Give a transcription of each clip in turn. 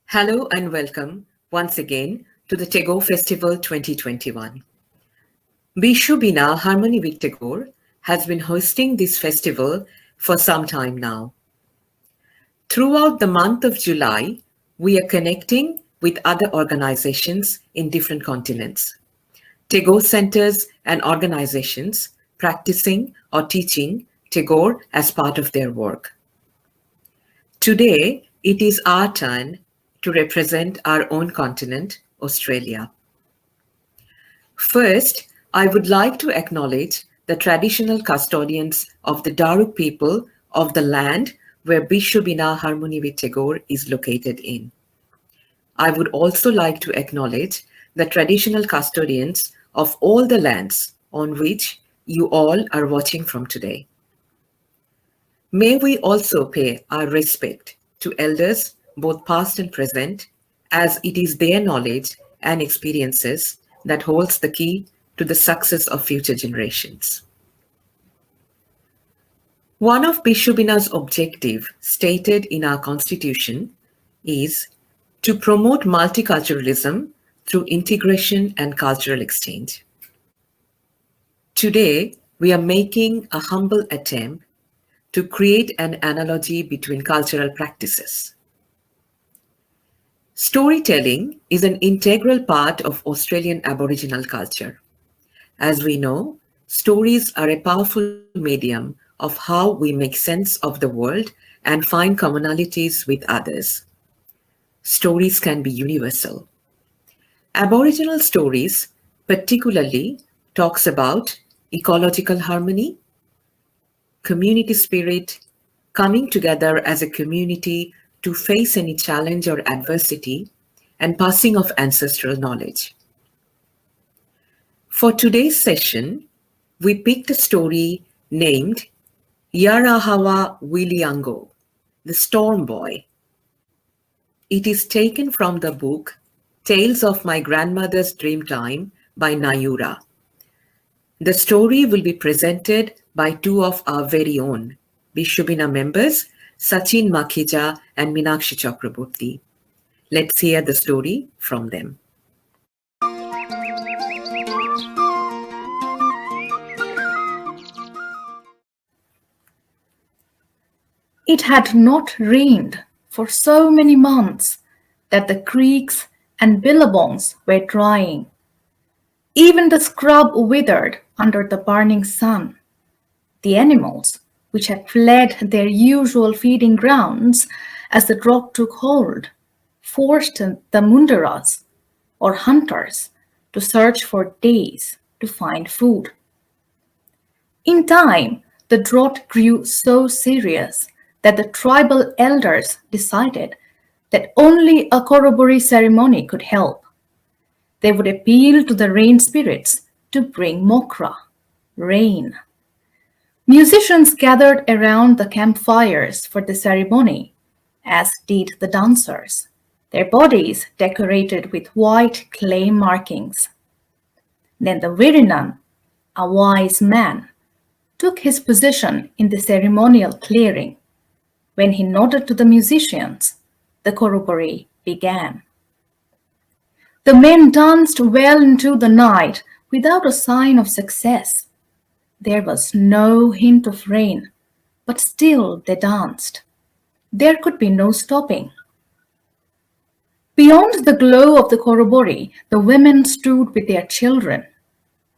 Hello and welcome once again to the Tagore Festival 2021. Bishu Bina Harmony with Tagore has been hosting this festival for some time now. Throughout the month of July, we are connecting with other organizations in different continents. Tagore centers and organizations practicing or teaching Tagore as part of their work. Today, it is our turn to represent our own continent, Australia. First, I would like to acknowledge the traditional custodians of the Darug people of the land where Bishu Bina Harmony with Tagore is located in. I would also like to acknowledge the traditional custodians of all the lands on which you all are watching from today. May we also pay our respect to elders, both past and present, as it is their knowledge and experiences that holds the key to the success of future generations. One of Bishu Bina's objectives stated in our constitution is to promote multiculturalism through integration and cultural exchange. Today, we are making a humble attempt to create an analogy between cultural practices. Storytelling is an integral part of Australian Aboriginal culture. As we know, stories are a powerful medium of how we make sense of the world and find commonalities with others. Stories can be universal. Aboriginal stories particularly talks about ecological harmony, community spirit, coming together as a community to face any challenge or adversity, and passing of ancestral knowledge. For today's session, we picked a story named Yarahawa Wiliango, the Storm Boy. It is taken from the book Tales of My Grandmother's Dreamtime by Nayura. The story will be presented by two of our very own Bishu Bina members, Sachin Makhija and Meenakshi Chakraborty. Let's hear the story from them. It had not rained for so many months that the creeks and billabongs were drying. Even the scrub withered under the burning sun. The animals, which had fled their usual feeding grounds as the drought took hold, forced the mundaras, or hunters, to search for days to find food. In time, the drought grew so serious that the tribal elders decided that only a corroboree ceremony could help. They would appeal to the rain spirits to bring mokra, rain. Musicians gathered around the campfires for the ceremony, as did the dancers, their bodies decorated with white clay markings. Then the Virinan, a wise man, took his position in the ceremonial clearing. When he nodded to the musicians, the corroboree began. The men danced well into the night without a sign of success. There was no hint of rain, but still they danced. There could be no stopping. Beyond the glow of the corroboree, the women stood with their children.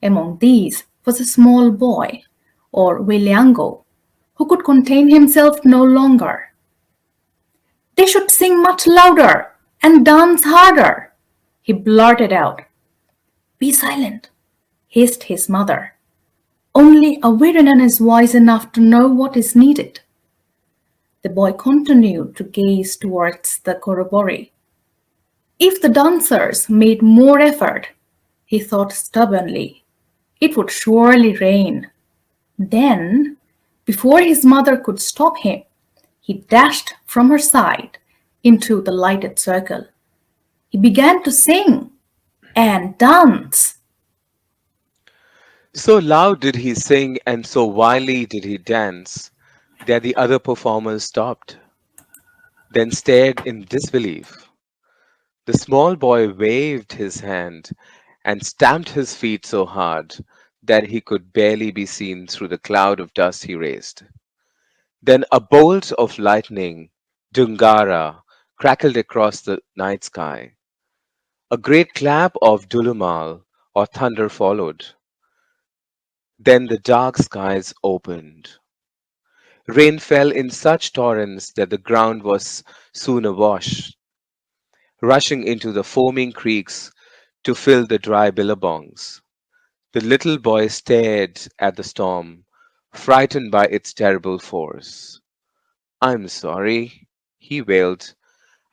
Among these was a small boy, or Wiliango, who could contain himself no longer. "They should sing much louder and dance harder," he blurted out. "Be silent," hissed his mother. "Only a Virinan is wise enough to know what is needed." The boy continued to gaze towards the corroboree. If the dancers made more effort, he thought stubbornly, it would surely rain. Then, before his mother could stop him, he dashed from her side into the lighted circle. He began to sing and dance. So loud did he sing and so wildly did he dance that the other performers stopped, then stared in disbelief. The small boy waved his hand and stamped his feet so hard that he could barely be seen through the cloud of dust he raised. Then a bolt of lightning, Dungara, crackled across the night sky. A great clap of Dulumal, or thunder, followed. Then the dark skies opened. Rain fell in such torrents that the ground was soon awash, rushing into the foaming creeks to fill the dry billabongs. The little boy stared at the storm, frightened by its terrible force. I'm sorry, he wailed.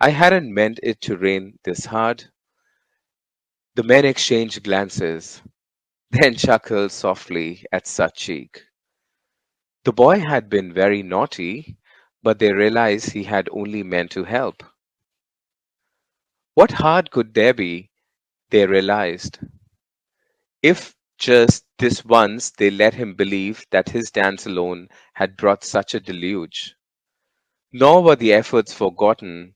I hadn't meant it to rain this hard. The men exchanged glances, then chuckled softly at such cheek. The boy had been very naughty, but they realized he had only meant to help. What harm could there be, they realized, if just this once they let him believe that his dance alone had brought such a deluge. Nor were the efforts forgotten,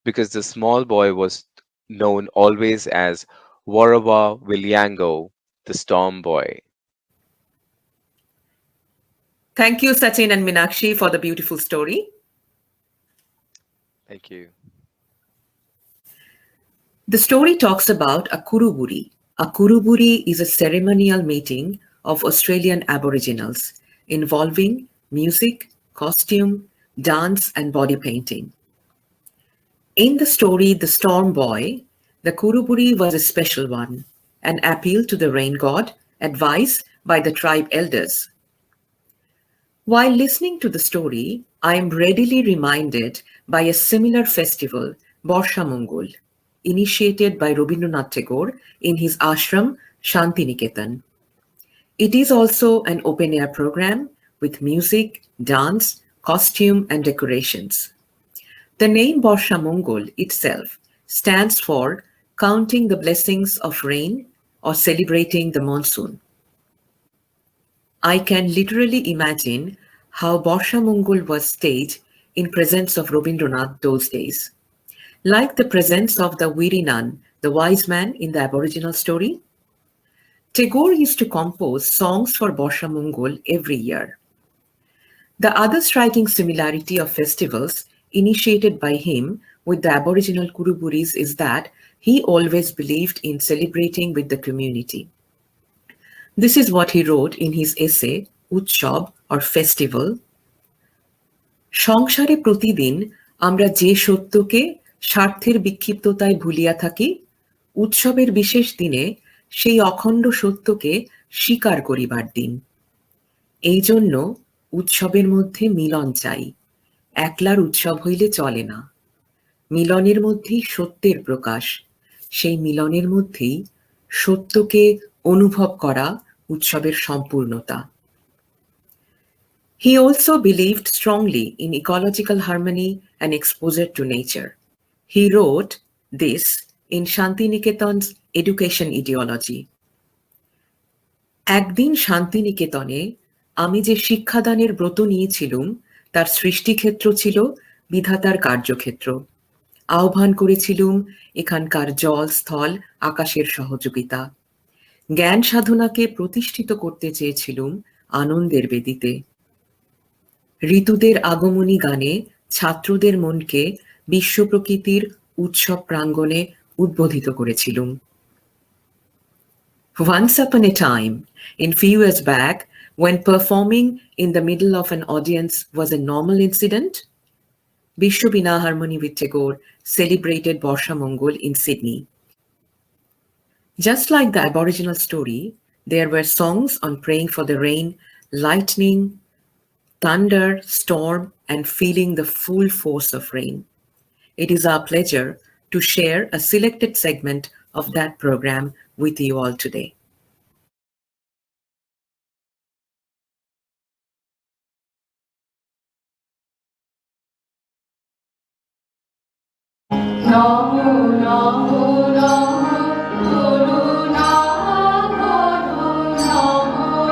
because the small boy was known always as Warawa Wilyango, the Storm Boy. Thank you, Sachin and Minakshi, for the beautiful story. Thank you. The story talks about a kuruburi. A kuruburi is a ceremonial meeting of Australian Aboriginals involving music, costume, dance, and body painting. In the story The Storm Boy, the kuruburi was a special one, an appeal to the rain god advised by the tribe elders. While listening to the story, I am readily reminded by a similar festival, Borsha Mongol, initiated by Rabindranath Tagore in his ashram Shantiniketan. It is also an open-air program with music, dance, costume, and decorations. The name Borsha Mongol itself stands for counting the blessings of rain or celebrating the monsoon. I can literally imagine how Borsha Mongol was staged in presence of Rabindranath those days. Like the presence of the Virinan, the wise man in the Aboriginal story, Tagore used to compose songs for Borsha Mongol every year. The other striking similarity of festivals initiated by him with the Aboriginal Kuruburis is that he always believed in celebrating with the community. This is what he wrote in his essay, Utshab or Festival. সংসারে প্রতিদিন আমরা যে সত্যকে স্বার্থের বিক্ষিপ্ততায় ভুলিয়া থাকি, উৎসবের বিশেষ দিনে সেই অখণ্ড সত্যকে স্বীকার করিবার দিন। এই জন্য উৎসবের মধ্যে মিলন চাই, একলার উৎসব হইলে চলে না। মিলনের মধ্যেই সত্যের প্রকাশ, সেই মিলনের মধ্যেই সত্যকে অনুভব করা উৎসবের সম্পূর্ণতা। He also believed strongly in ecological harmony and exposure to nature. He wrote this in Shantiniketan's education ideology. একদিন শান্তিনিকেতনে আমি যে শিক্ষাদানের ব্রত নিয়েছিলুম তার সৃষ্টিক্ষেত্র ছিল বিধাতার কার্যক্ষেত্র। আহ্বান করেছিলুম এখানকার জল, স্থল, আকাশের সহযোগিতা। জ্ঞান সাধনাকে প্রতিষ্ঠিত করতে চেয়েছিলুম আনন্দের বেদিতে। ঋতুদের আগমনী গানে ছাত্রদের মনকে বিশ্ব প্রকৃতির উৎসব প্রাঙ্গণে উদ্বোধিত করেছিলুম। Once upon a time, in few years back, when performing in the middle of an audience was a normal incident, Bishwabina Harmony with Tagore celebrated Borsha Mongol in Sydney. Just like the Aboriginal story, there were songs on praying for the rain, lightning, thunder, storm, and feeling the full force of rain. It is our pleasure to share a selected segment of that program with you all today. Namo Namo Namo Guru Namo Guru Namo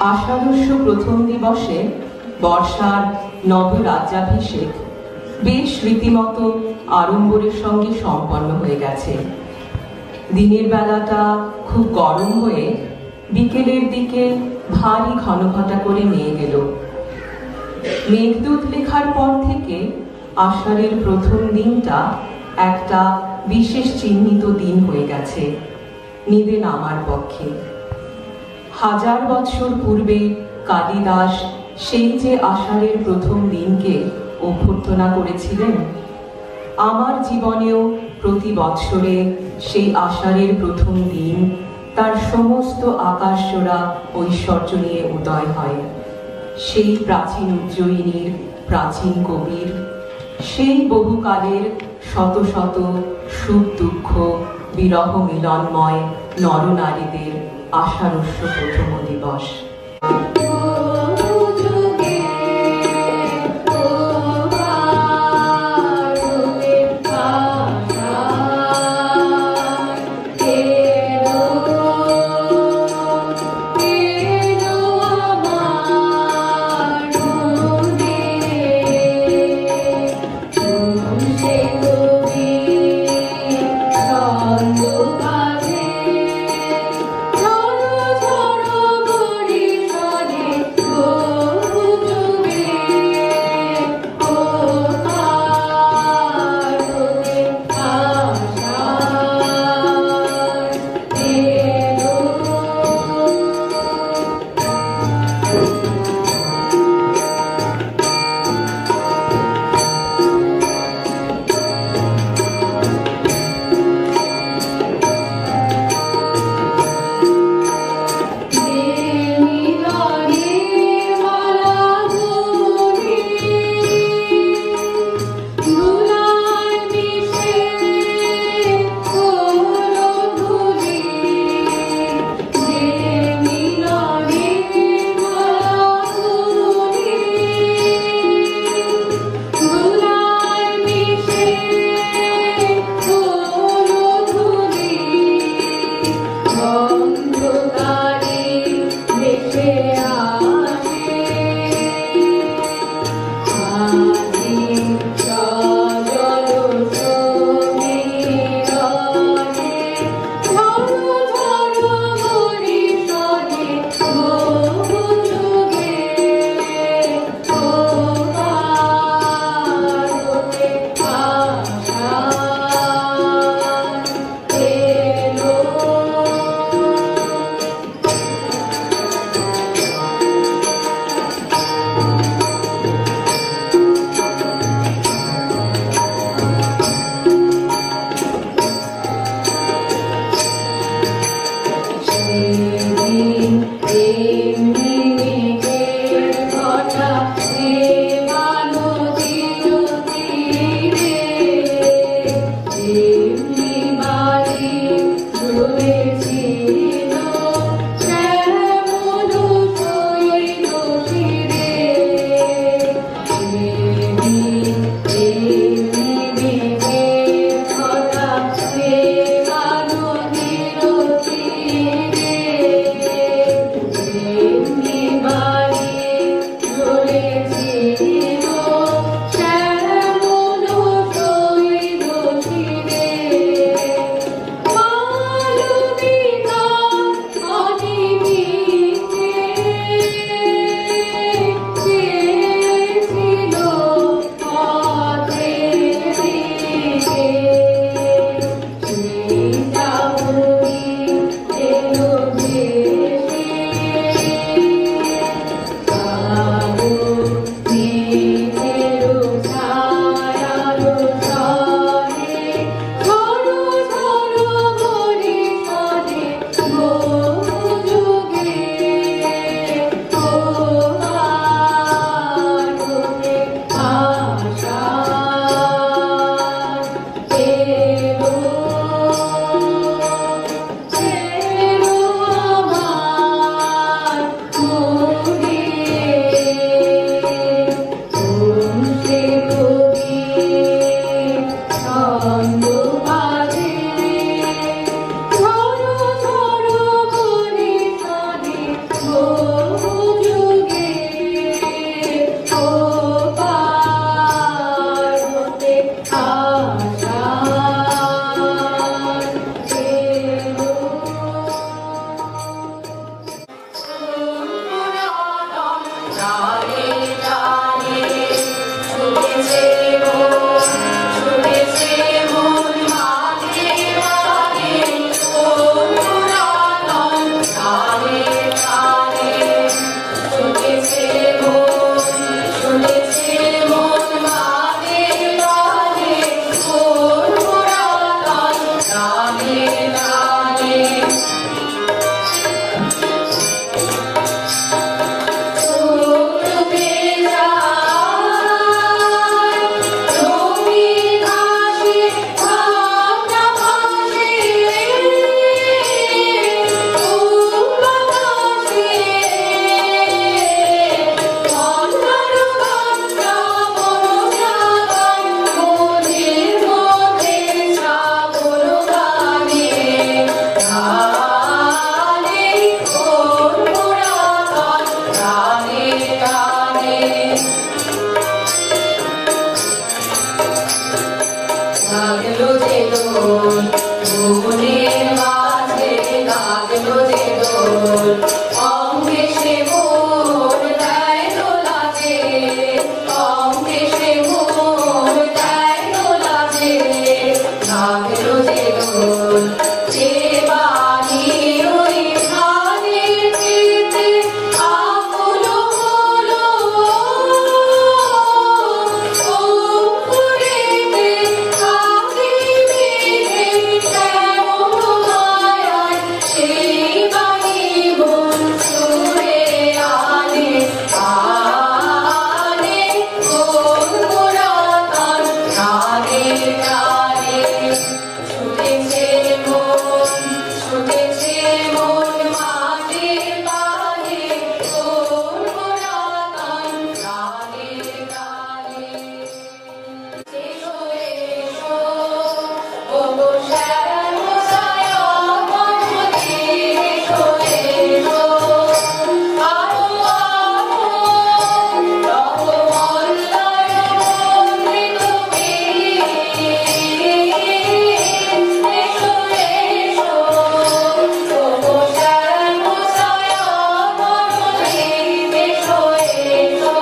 আষাঢ়স্য প্রথম দিবসে বর্ষার নবরাজ্যাভিষেক বেশ রীতিমতো আড়ম্বরের সঙ্গে সম্পন্ন হয়ে গেছে। দিনের বেলাটা খুব গরম হয়ে বিকেলের দিকে ভারী ঘনঘটা করে নিয়ে গেল। মেঘদূত লেখার পর থেকে আষাঢ়ের প্রথম দিনটা একটা বিশেষ চিহ্নিত দিন হয়ে গেছে নিদে নামার পক্ষে। 1000 বৎসর পূর্বে কালিদাস সেই যে আষাঢ়ের প্রথম দিনকে অভ্যর্থনা করেছিলেন, আমার জীবনেও প্রতি বৎসরে সেই আষাঢ়ের প্রথম দিন তার সমস্ত আকাশজোড়া ঐশ্বর্য নিয়ে উদয় হয়। সেই প্রাচীন উজ্জয়িনীর প্রাচীন কবির, সেই বহুকালের শত শত সুখ দুঃখ বিরহ মিলনময় নরনারীদের আষাঢ়স্য প্রথম দিবস। ঝড় ঝড় বরিশার লাগলো যে দোল, ভুবনের মাঝে লাগলো যে দোল, অঙ্গে সে মোর দেয় দোলা যে, অঙ্গে সে মোর দেয় দোলা যে, লাগলো যে দোল। যে বাণী ওই ধানের চিতে আকুল হলো, অঙ্কুরেতে থাকে মেঘে শ্যামল মায়ায়, সেই বাণী মন ছুঁয়ে আনে, আনে কোন পুরাতন গানের গানে। ছুটেছে মন, ছুটেছে মন মাটির পানে, কোন পুরাতন গানের গানে। এসো এসো ওগো শ্যামসায়া বনমতীর, এসো এসো আরো আরো রকমল্লার অমৃত বীজ। এসো এসো ওগো শ্যামসায়া বনমতীর, এসো এসো।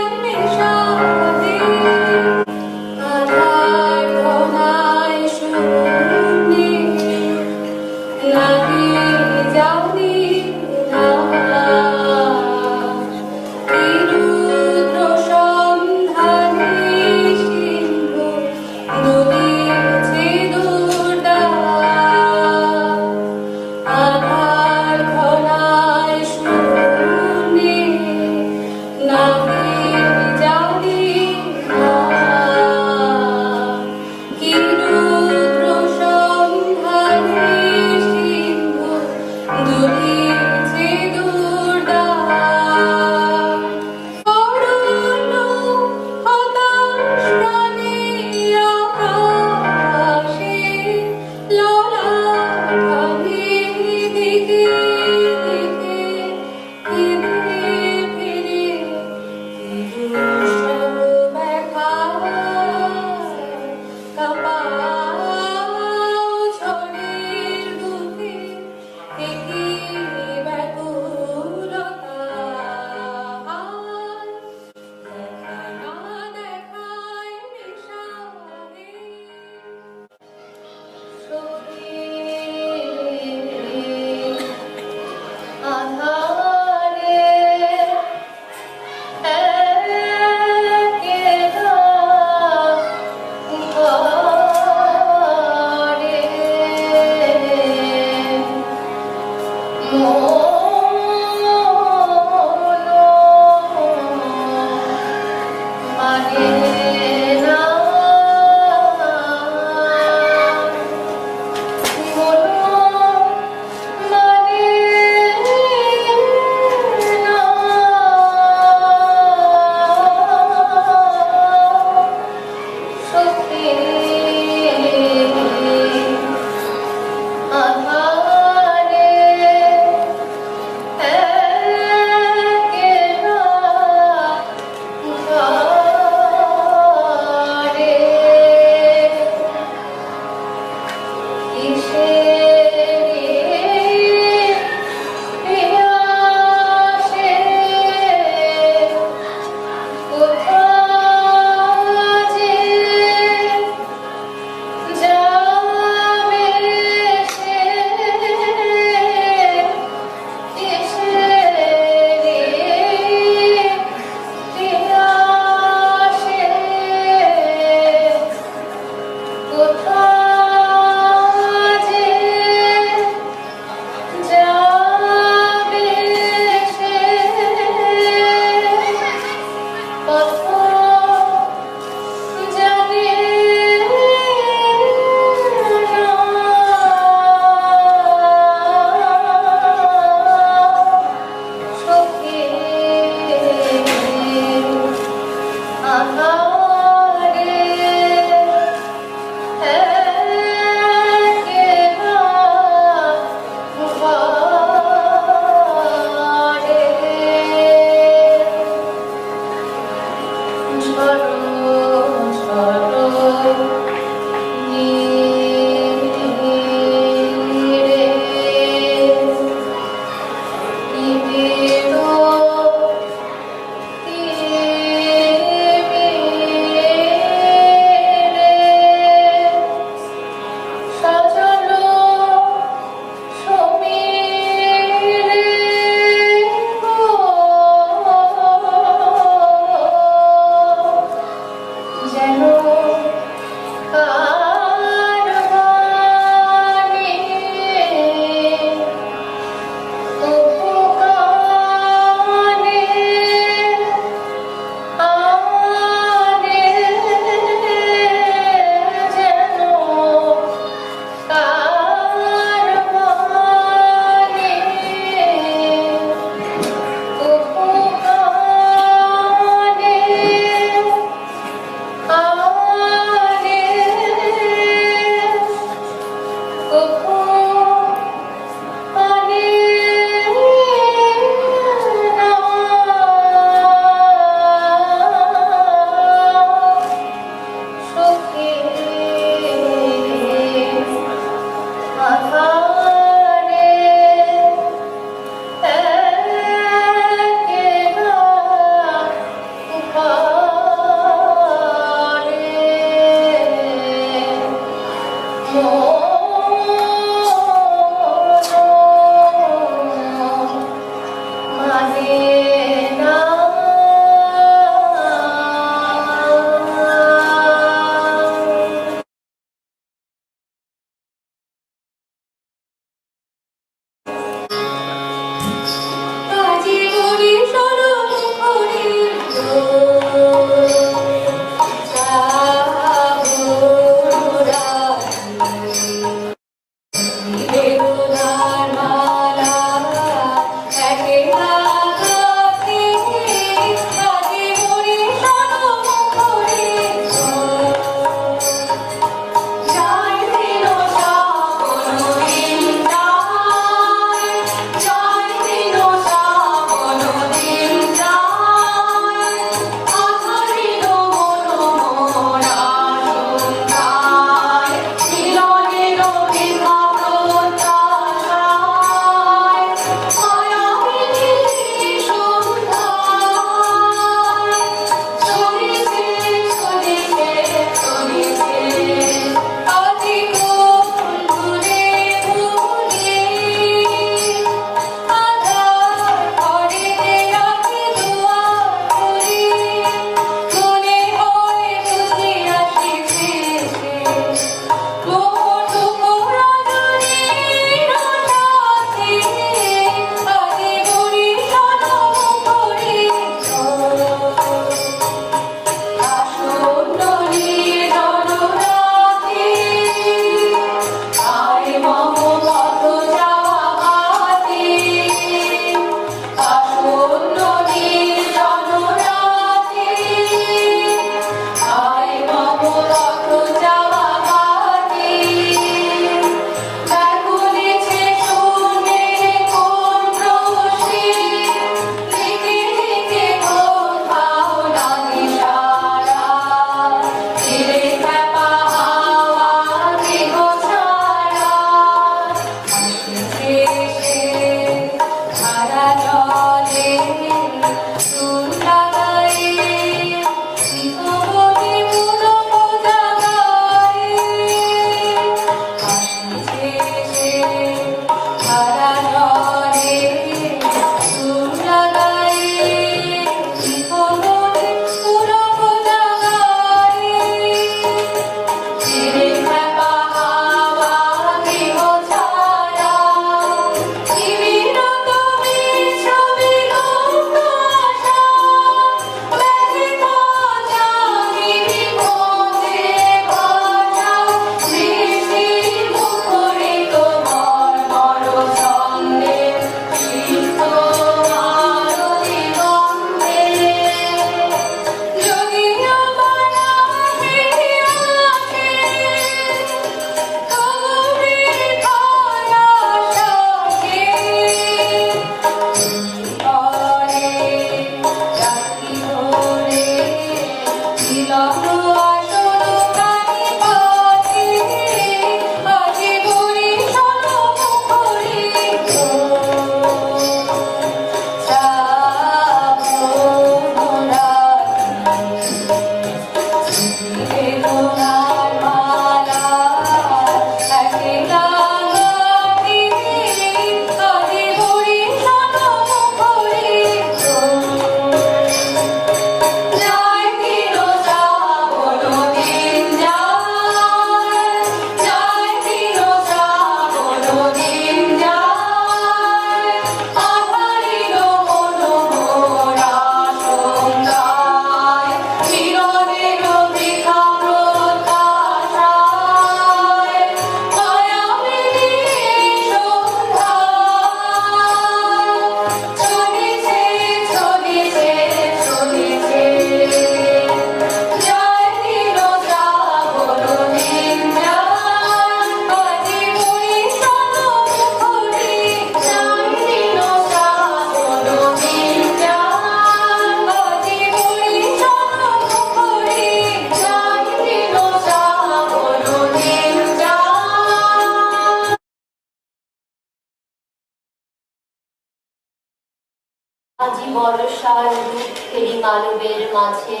বর্ষার রূপ ফেরি মানবের মাঝে,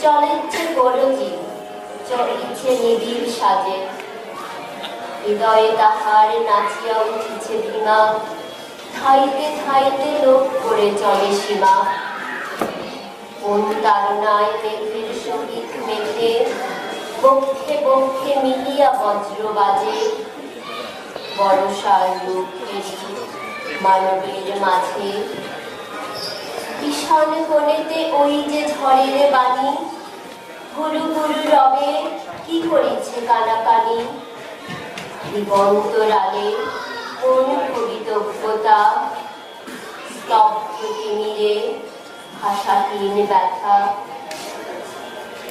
চলেছে গরজি, চলিছে নিবিড় সাজে, হৃদয়ে তাহার নাচিয়া উঠিছে ধীমা, ঠাইতে ঠাইতে লোক করে চলে সীমা। কোন তারনায় মেঘের সহিত মেঘে, বক্ষে বক্ষে মিলিয়া বজ্র বাজে, বর্ষার রূপ ফেরি মানবের মাঝে। ঈশান কোণেতে ওই যে ঝড়ের বাণী, গুরু গুরু রবে কি করিছে কানাকানি। দিগন্ত রালে কোন কবিতব্যতা, স্তব্ধ তিমিরে ভাষাহীন ব্যথা।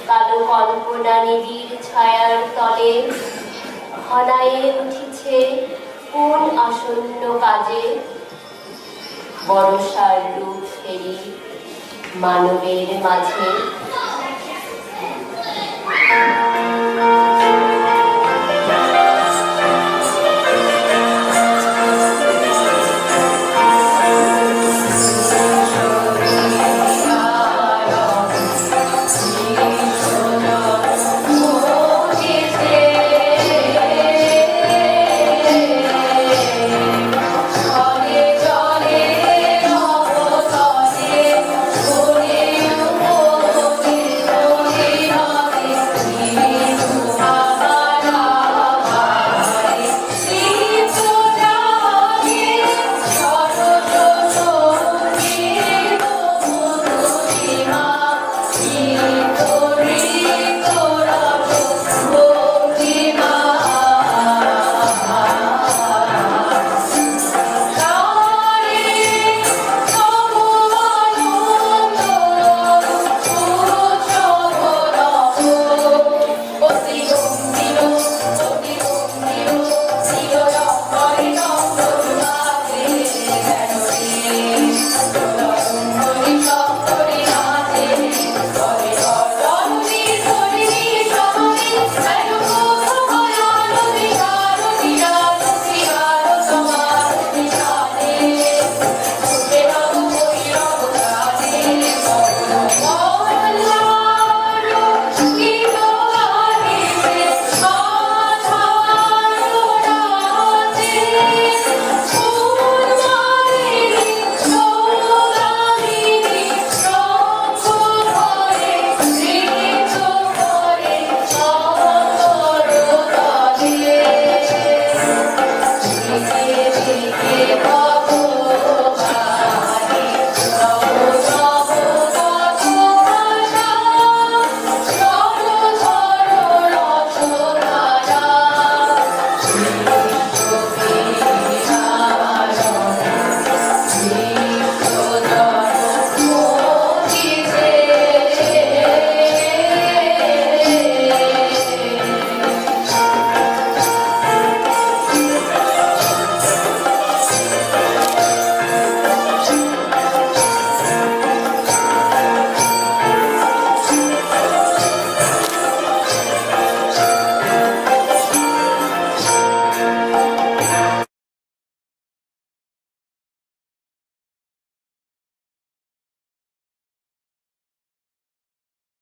কালো কল্পনা নিবিড় ছায়ার তলে, ঘনায়ে উঠিছে কোন আসন্ন কাজে। বর্ষার রূপ ফেরি মানবের মাঝে।